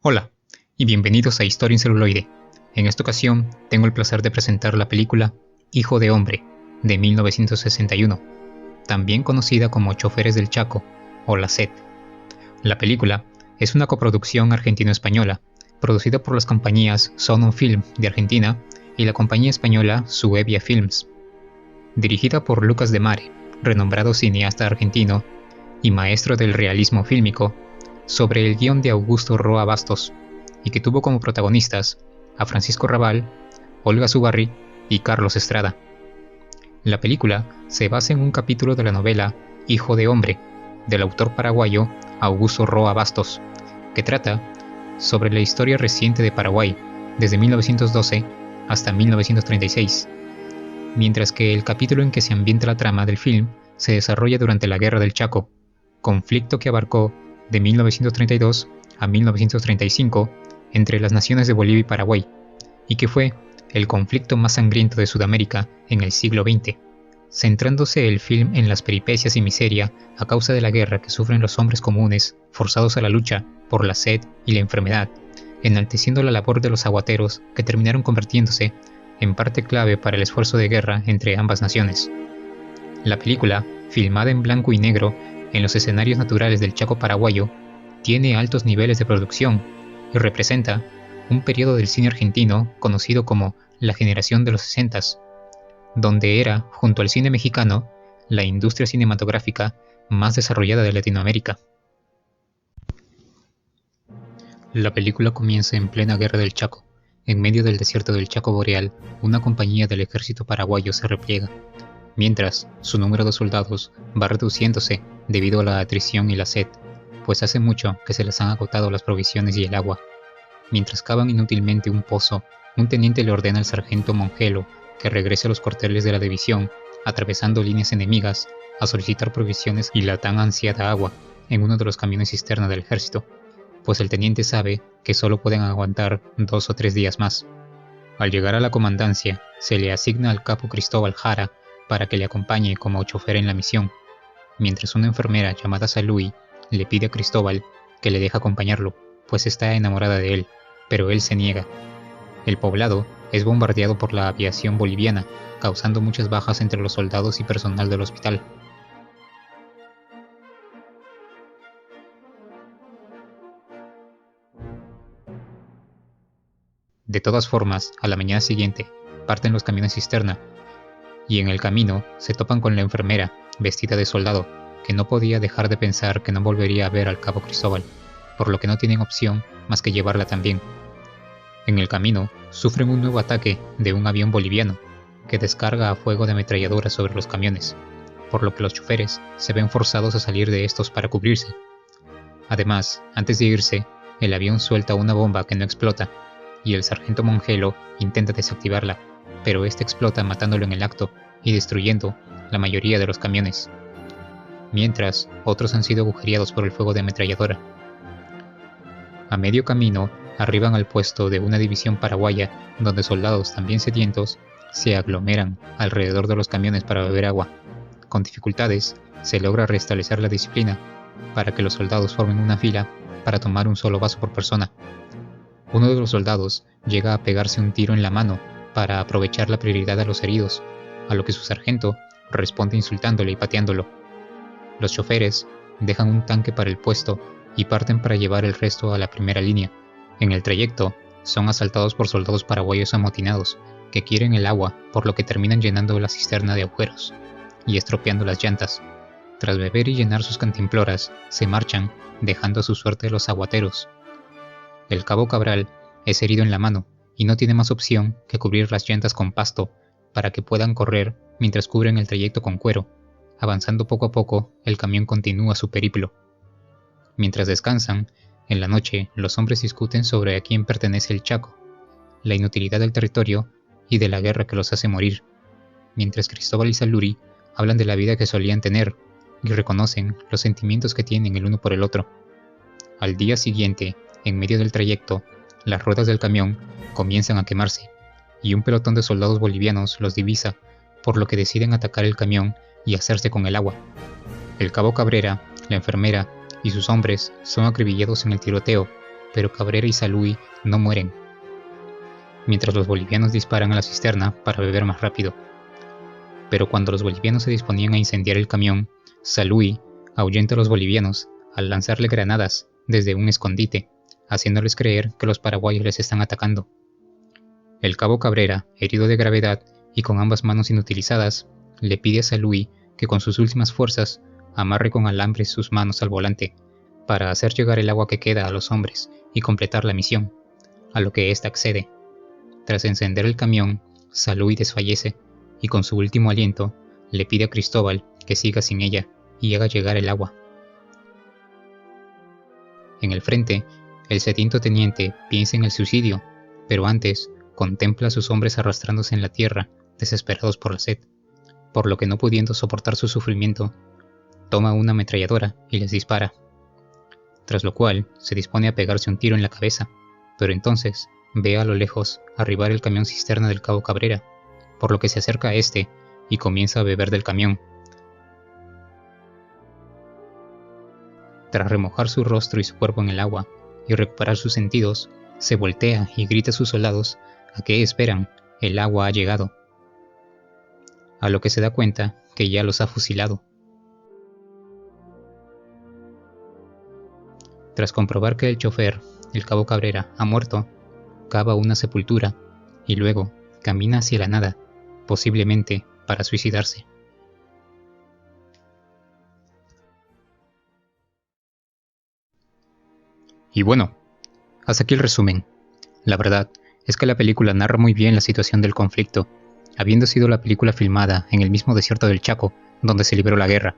Hola, y bienvenidos a Historia en Celuloide. En esta ocasión, tengo el placer de presentar la película Hijo de Hombre, de 1961, también conocida como Choferes del Chaco o La Sed. La película es una coproducción argentino-española, producida por las compañías Sono Film de Argentina y la compañía española Suevia Films. Dirigida por Lucas de Mare, renombrado cineasta argentino y maestro del realismo fílmico, sobre el guión de Augusto Roa Bastos, y que tuvo como protagonistas a Francisco Rabal, Olga Zubarry y Carlos Estrada. La película se basa en un capítulo de la novela Hijo de Hombre, del autor paraguayo Augusto Roa Bastos, que trata sobre la historia reciente de Paraguay, desde 1912 hasta 1936, mientras que el capítulo en que se ambienta la trama del film se desarrolla durante la Guerra del Chaco, conflicto que abarcó de 1932 a 1935 entre las naciones de Bolivia y Paraguay, y que fue el conflicto más sangriento de Sudamérica en el siglo XX, centrándose el film en las peripecias y miseria a causa de la guerra que sufren los hombres comunes forzados a la lucha por la sed y la enfermedad, enalteciendo la labor de los aguateros que terminaron convirtiéndose en parte clave para el esfuerzo de guerra entre ambas naciones. La película, filmada en blanco y negro en los escenarios naturales del Chaco paraguayo, tiene altos niveles de producción y representa un periodo del cine argentino conocido como la generación de los 60s, donde era, junto al cine mexicano, la industria cinematográfica más desarrollada de Latinoamérica. La película comienza en plena Guerra del Chaco. En medio del desierto del Chaco Boreal, una compañía del ejército paraguayo se repliega, mientras su número de soldados va reduciéndose debido a la atrición y la sed, pues hace mucho que se les han agotado las provisiones y el agua. Mientras cavan inútilmente un pozo, un teniente le ordena al sargento Mongelo que regrese a los cuarteles de la división, atravesando líneas enemigas, a solicitar provisiones y la tan ansiada agua en uno de los camiones cisterna del ejército, pues el teniente sabe que solo pueden aguantar 2 o 3 días más. Al llegar a la comandancia, se le asigna al capo Cristóbal Jara para que le acompañe como chofer en la misión, mientras una enfermera llamada Salui le pide a Cristóbal que le deje acompañarlo, pues está enamorada de él, pero él se niega. El poblado es bombardeado por la aviación boliviana, causando muchas bajas entre los soldados y personal del hospital. De todas formas, a la mañana siguiente, parten los camiones cisterna, y en el camino se topan con la enfermera, vestida de soldado, que no podía dejar de pensar que no volvería a ver al cabo Cristóbal, por lo que no tienen opción más que llevarla también. En el camino, sufren un nuevo ataque de un avión boliviano, que descarga a fuego de ametralladoras sobre los camiones, por lo que los choferes se ven forzados a salir de estos para cubrirse. Además, antes de irse, el avión suelta una bomba que no explota, y el sargento Mongelo intenta desactivarla, pero este explota matándolo en el acto y destruyendo la mayoría de los camiones, mientras otros han sido agujereados por el fuego de ametralladora. A medio camino, arriban al puesto de una división paraguaya donde soldados también sedientos se aglomeran alrededor de los camiones para beber agua. Con dificultades, se logra restablecer la disciplina para que los soldados formen una fila para tomar un solo vaso por persona. Uno de los soldados llega a pegarse un tiro en la mano para aprovechar la prioridad a los heridos, a lo que su sargento responde insultándole y pateándolo. Los choferes dejan un tanque para el puesto y parten para llevar el resto a la primera línea. En el trayecto, son asaltados por soldados paraguayos amotinados que quieren el agua, por lo que terminan llenando la cisterna de agujeros y estropeando las llantas. Tras beber y llenar sus cantimploras, se marchan, dejando a su suerte a los aguateros. El cabo Cabral es herido en la mano y no tiene más opción que cubrir las llantas con pasto para que puedan correr mientras cubren el trayecto con cuero. Avanzando poco a poco, el camión continúa su periplo. Mientras descansan, en la noche los hombres discuten sobre a quién pertenece el Chaco, la inutilidad del territorio y de la guerra que los hace morir, mientras Cristóbal y Saluri hablan de la vida que solían tener y reconocen los sentimientos que tienen el uno por el otro. Al día siguiente, en medio del trayecto, las ruedas del camión comienzan a quemarse, y un pelotón de soldados bolivianos los divisa, por lo que deciden atacar el camión y hacerse con el agua. El cabo Cabrera, la enfermera y sus hombres son acribillados en el tiroteo, pero Cabrera y Saluy no mueren, mientras los bolivianos disparan a la cisterna para beber más rápido. Pero cuando los bolivianos se disponían a incendiar el camión, Saluy ahuyenta a los bolivianos al lanzarle granadas desde un escondite, haciéndoles creer que los paraguayos les están atacando. El cabo Cabrera, herido de gravedad y con ambas manos inutilizadas, le pide a Saluy que con sus últimas fuerzas amarre con alambres sus manos al volante para hacer llegar el agua que queda a los hombres y completar la misión, a lo que ésta accede. Tras encender el camión, Saluy desfallece y con su último aliento le pide a Cristóbal que siga sin ella y haga llegar el agua. En el frente, el sediento teniente piensa en el suicidio, pero antes contempla a sus hombres arrastrándose en la tierra, desesperados por la sed, por lo que no pudiendo soportar su sufrimiento, toma una ametralladora y les dispara, tras lo cual se dispone a pegarse un tiro en la cabeza, pero entonces ve a lo lejos arribar el camión cisterna del cabo Cabrera, por lo que se acerca a este y comienza a beber del camión. Tras remojar su rostro y su cuerpo en el agua y recuperar sus sentidos, se voltea y grita a sus soldados a que esperan, el agua ha llegado. A lo que se da cuenta que ya los ha fusilado. Tras comprobar que el chofer, el cabo Cabrera, ha muerto, cava una sepultura y luego camina hacia la nada, posiblemente para suicidarse. Y bueno, hasta aquí el resumen. La verdad es que la película narra muy bien la situación del conflicto, habiendo sido la película filmada en el mismo desierto del Chaco, donde se libró la guerra.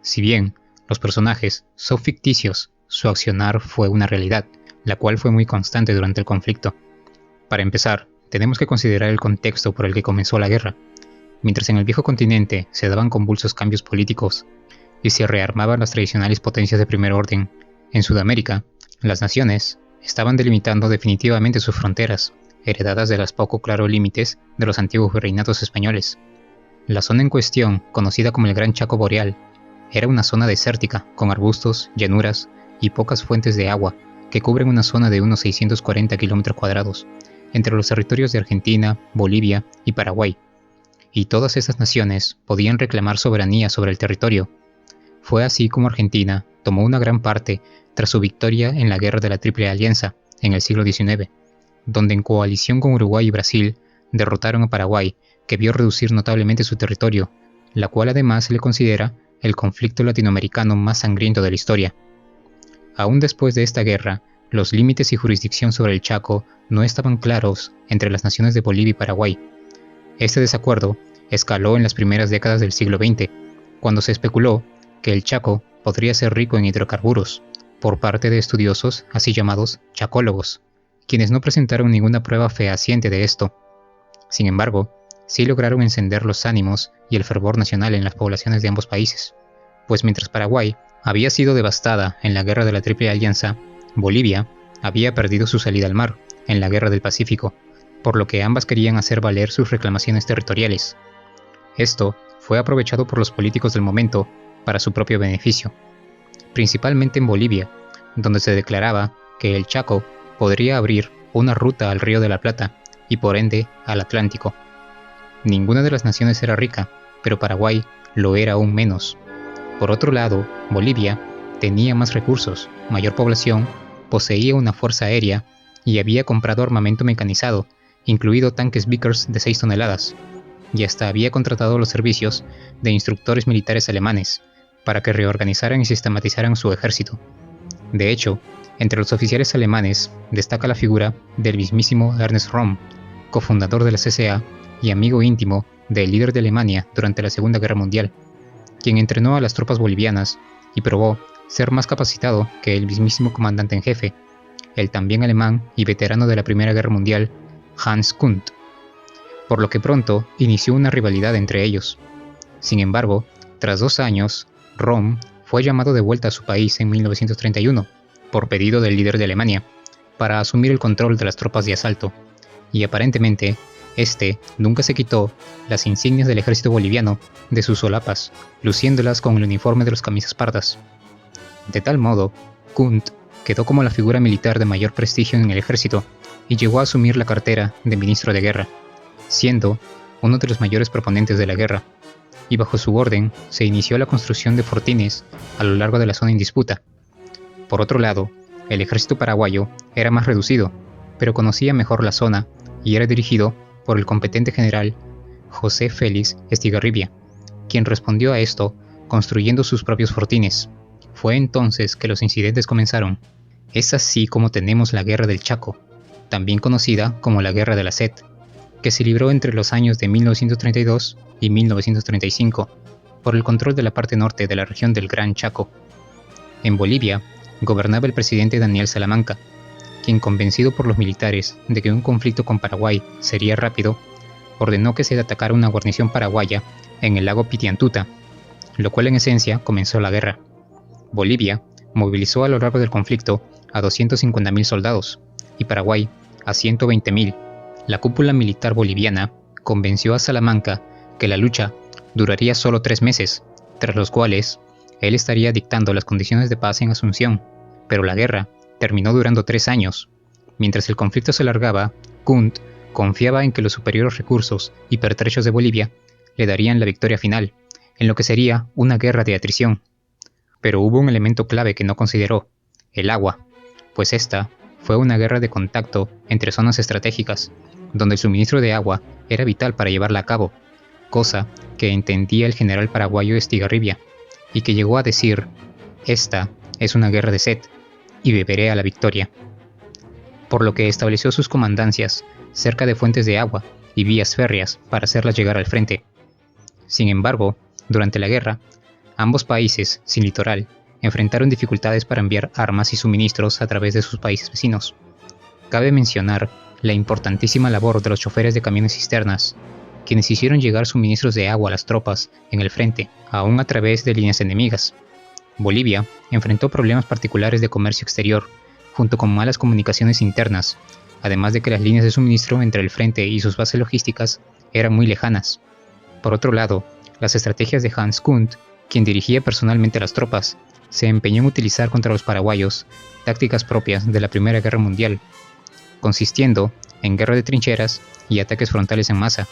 Si bien los personajes son ficticios, su accionar fue una realidad, la cual fue muy constante durante el conflicto. Para empezar, tenemos que considerar el contexto por el que comenzó la guerra. Mientras en el viejo continente se daban convulsos cambios políticos y se rearmaban las tradicionales potencias de primer orden, en Sudamérica, las naciones estaban delimitando definitivamente sus fronteras, heredadas de los poco claros límites de los antiguos virreinatos españoles. La zona en cuestión, conocida como el Gran Chaco Boreal, era una zona desértica, con arbustos, llanuras y pocas fuentes de agua, que cubren una zona de unos 640 kilómetros cuadrados, entre los territorios de Argentina, Bolivia y Paraguay. Y todas estas naciones podían reclamar soberanía sobre el territorio. Fue así como Argentina tomó una gran parte tras su victoria en la Guerra de la Triple Alianza en el siglo XIX, donde en coalición con Uruguay y Brasil derrotaron a Paraguay, que vio reducir notablemente su territorio, la cual además se le considera el conflicto latinoamericano más sangriento de la historia. Aún después de esta guerra, los límites y jurisdicción sobre el Chaco no estaban claros entre las naciones de Bolivia y Paraguay. Este desacuerdo escaló en las primeras décadas del siglo XX, cuando se especuló que el Chaco podría ser rico en hidrocarburos, por parte de estudiosos así llamados chacólogos, quienes no presentaron ninguna prueba fehaciente de esto. Sin embargo, sí lograron encender los ánimos y el fervor nacional en las poblaciones de ambos países, pues mientras Paraguay había sido devastada en la Guerra de la Triple Alianza, Bolivia había perdido su salida al mar en la Guerra del Pacífico, por lo que ambas querían hacer valer sus reclamaciones territoriales. Esto fue aprovechado por los políticos del momento para su propio beneficio, principalmente en Bolivia, donde se declaraba que el Chaco podría abrir una ruta al Río de la Plata y por ende al Atlántico. Ninguna de las naciones era rica, pero Paraguay lo era aún menos. Por otro lado, Bolivia tenía más recursos, mayor población, poseía una fuerza aérea y había comprado armamento mecanizado, incluido tanques Vickers de 6 toneladas, y hasta había contratado los servicios de instructores militares alemanes para que reorganizaran y sistematizaran su ejército. De hecho, entre los oficiales alemanes destaca la figura del mismísimo Ernst Röhm, cofundador de la CCA y amigo íntimo del líder de Alemania durante la Segunda Guerra Mundial, quien entrenó a las tropas bolivianas y probó ser más capacitado que el mismísimo comandante en jefe, el también alemán y veterano de la Primera Guerra Mundial, Hans Kunt, por lo que pronto inició una rivalidad entre ellos. Sin embargo, tras 2 años, Röhm fue llamado de vuelta a su país en 1931, por pedido del líder de Alemania, para asumir el control de las tropas de asalto, y aparentemente, este nunca se quitó las insignias del ejército boliviano de sus solapas, luciéndolas con el uniforme de los camisas pardas. De tal modo, Kunt quedó como la figura militar de mayor prestigio en el ejército y llegó a asumir la cartera de ministro de guerra, siendo uno de los mayores proponentes de la guerra, y bajo su orden se inició la construcción de fortines a lo largo de la zona en disputa. Por otro lado, el ejército paraguayo era más reducido, pero conocía mejor la zona y era dirigido por el competente general José Félix Estigarribia, quien respondió a esto construyendo sus propios fortines. Fue entonces que los incidentes comenzaron. Es así como tenemos la Guerra del Chaco, también conocida como la Guerra de la Sed, que se libró entre los años de 1932 y 1935 por el control de la parte norte de la región del Gran Chaco. En Bolivia gobernaba el presidente Daniel Salamanca, quien, convencido por los militares de que un conflicto con Paraguay sería rápido, ordenó que se atacara una guarnición paraguaya en el lago Pitiantuta, lo cual en esencia comenzó la guerra. Bolivia movilizó a lo largo del conflicto a 250.000 soldados y Paraguay a 120.000. La cúpula militar boliviana convenció a Salamanca que la lucha duraría solo 3 meses, tras los cuales él estaría dictando las condiciones de paz en Asunción, pero la guerra terminó durando 3 años. Mientras el conflicto se alargaba, Kunt confiaba en que los superiores recursos y pertrechos de Bolivia le darían la victoria final, en lo que sería una guerra de atrición. Pero hubo un elemento clave que no consideró: el agua, pues esta fue una guerra de contacto entre zonas estratégicas, donde el suministro de agua era vital para llevarla a cabo, cosa que entendía el general paraguayo Estigarribia, y que llegó a decir: «Esta es una guerra de sed, y beberé a la victoria», por lo que estableció sus comandancias cerca de fuentes de agua y vías férreas para hacerlas llegar al frente. Sin embargo, durante la guerra, ambos países, sin litoral, enfrentaron dificultades para enviar armas y suministros a través de sus países vecinos. Cabe mencionar la importantísima labor de los choferes de camiones cisternas, quienes hicieron llegar suministros de agua a las tropas en el frente, aún a través de líneas enemigas. Bolivia enfrentó problemas particulares de comercio exterior, junto con malas comunicaciones internas, además de que las líneas de suministro entre el frente y sus bases logísticas eran muy lejanas. Por otro lado, las estrategias de Hans Kunt, quien dirigía personalmente las tropas, se empeñó en utilizar contra los paraguayos tácticas propias de la Primera Guerra Mundial, consistiendo en guerra de trincheras y ataques frontales en masa,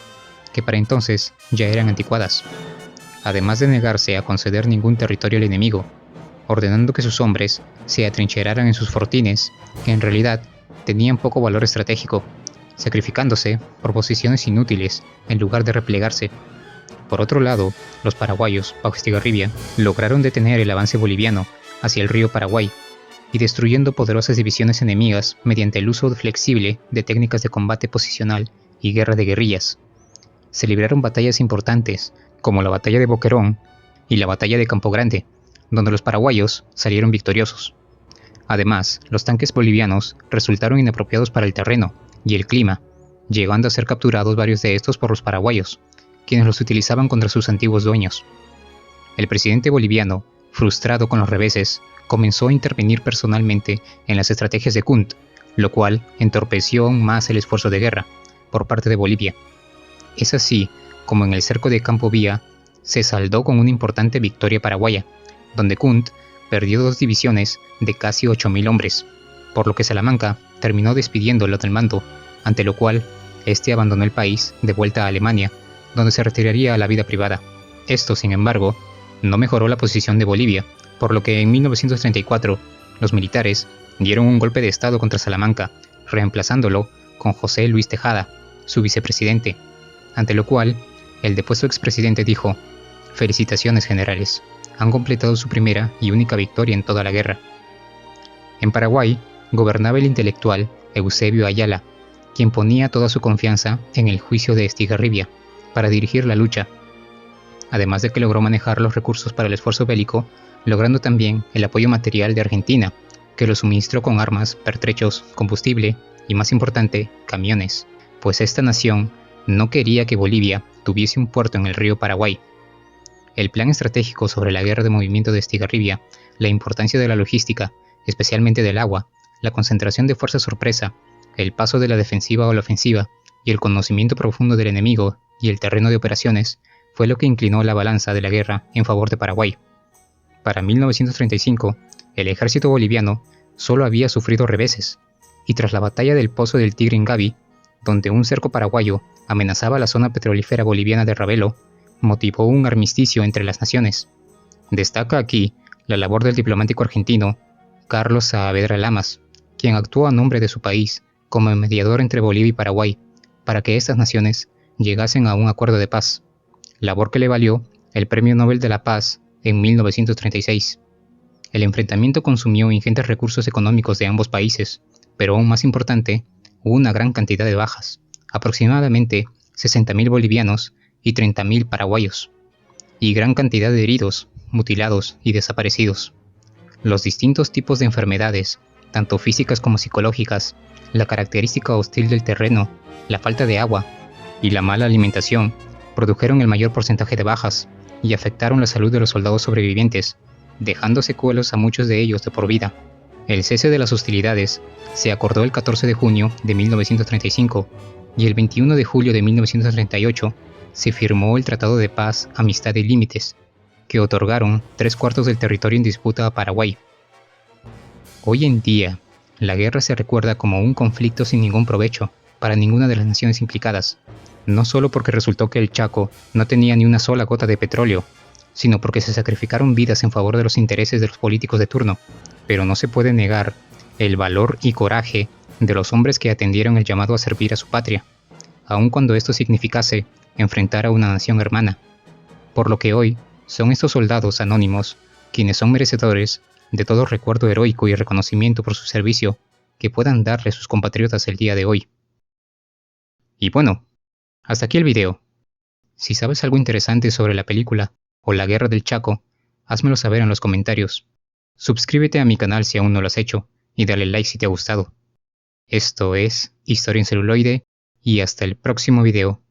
que para entonces ya eran anticuadas, además de negarse a conceder ningún territorio al enemigo, ordenando que sus hombres se atrincheraran en sus fortines, que en realidad tenían poco valor estratégico, sacrificándose por posiciones inútiles en lugar de replegarse. Por otro lado, los paraguayos, bajo Estigarribia, lograron detener el avance boliviano hacia el río Paraguay y destruyendo poderosas divisiones enemigas mediante el uso flexible de técnicas de combate posicional y guerra de guerrillas. Se libraron batallas importantes, como la batalla de Boquerón y la batalla de Campo Grande, donde los paraguayos salieron victoriosos. Además, los tanques bolivianos resultaron inapropiados para el terreno y el clima, llegando a ser capturados varios de estos por los paraguayos, quienes los utilizaban contra sus antiguos dueños. El presidente boliviano, frustrado con los reveses, comenzó a intervenir personalmente en las estrategias de Kunt, lo cual entorpeció aún más el esfuerzo de guerra por parte de Bolivia. Es así como en el cerco de Campo Vía se saldó con una importante victoria paraguaya, donde Kunt perdió 2 divisiones de casi 8.000 hombres, por lo que Salamanca terminó despidiéndolo del mando, ante lo cual este abandonó el país de vuelta a Alemania, donde se retiraría a la vida privada. Esto, sin embargo, no mejoró la posición de Bolivia, por lo que en 1934 los militares dieron un golpe de estado contra Salamanca, reemplazándolo con José Luis Tejada, su vicepresidente, ante lo cual el depuesto expresidente dijo: «Felicitaciones, generales, han completado su primera y única victoria en toda la guerra». En Paraguay gobernaba el intelectual Eusebio Ayala, quien ponía toda su confianza en el juicio de Estigarribia para dirigir la lucha, además de que logró manejar los recursos para el esfuerzo bélico, logrando también el apoyo material de Argentina, que lo suministró con armas, pertrechos, combustible y, más importante, camiones, pues esta nación no quería que Bolivia tuviese un puerto en el río Paraguay. El plan estratégico sobre la guerra de movimiento de Estigarribia, la importancia de la logística, especialmente del agua, la concentración de fuerza sorpresa, el paso de la defensiva a la ofensiva y el conocimiento profundo del enemigo y el terreno de operaciones fue lo que inclinó la balanza de la guerra en favor de Paraguay. Para 1935, el ejército boliviano solo había sufrido reveses, y tras la batalla del Pozo del Tigre en Gaby, donde un cerco paraguayo amenazaba la zona petrolífera boliviana de Ravelo, motivó un armisticio entre las naciones. Destaca aquí la labor del diplomático argentino Carlos Saavedra Lamas, quien actuó a nombre de su país como mediador entre Bolivia y Paraguay para que estas naciones llegasen a un acuerdo de paz, labor que le valió el Premio Nobel de la Paz en 1936. El enfrentamiento consumió ingentes recursos económicos de ambos países, pero aún más importante, hubo una gran cantidad de bajas, aproximadamente 60.000 bolivianos y 30.000 paraguayos, y gran cantidad de heridos, mutilados y desaparecidos. Los distintos tipos de enfermedades, tanto físicas como psicológicas, la característica hostil del terreno, la falta de agua y la mala alimentación produjeron el mayor porcentaje de bajas y afectaron la salud de los soldados sobrevivientes, dejando secuelas a muchos de ellos de por vida. El cese de las hostilidades se acordó el 14 de junio de 1935 y el 21 de julio de 1938 se firmó el Tratado de Paz, Amistad y Límites, que otorgaron 3/4 del territorio en disputa a Paraguay. Hoy en día, la guerra se recuerda como un conflicto sin ningún provecho para ninguna de las naciones implicadas, no solo porque resultó que el Chaco no tenía ni una sola gota de petróleo, sino porque se sacrificaron vidas en favor de los intereses de los políticos de turno, pero no se puede negar el valor y coraje de los hombres que atendieron el llamado a servir a su patria, aun cuando esto significase enfrentar a una nación hermana, por lo que hoy son estos soldados anónimos quienes son merecedores de todo recuerdo heroico y reconocimiento por su servicio que puedan darle sus compatriotas el día de hoy. Y bueno, hasta aquí el video. Si sabes algo interesante sobre la película o la guerra del Chaco, házmelo saber en los comentarios. Suscríbete a mi canal si aún no lo has hecho y dale like si te ha gustado. Esto es Historia en Celuloide y hasta el próximo video.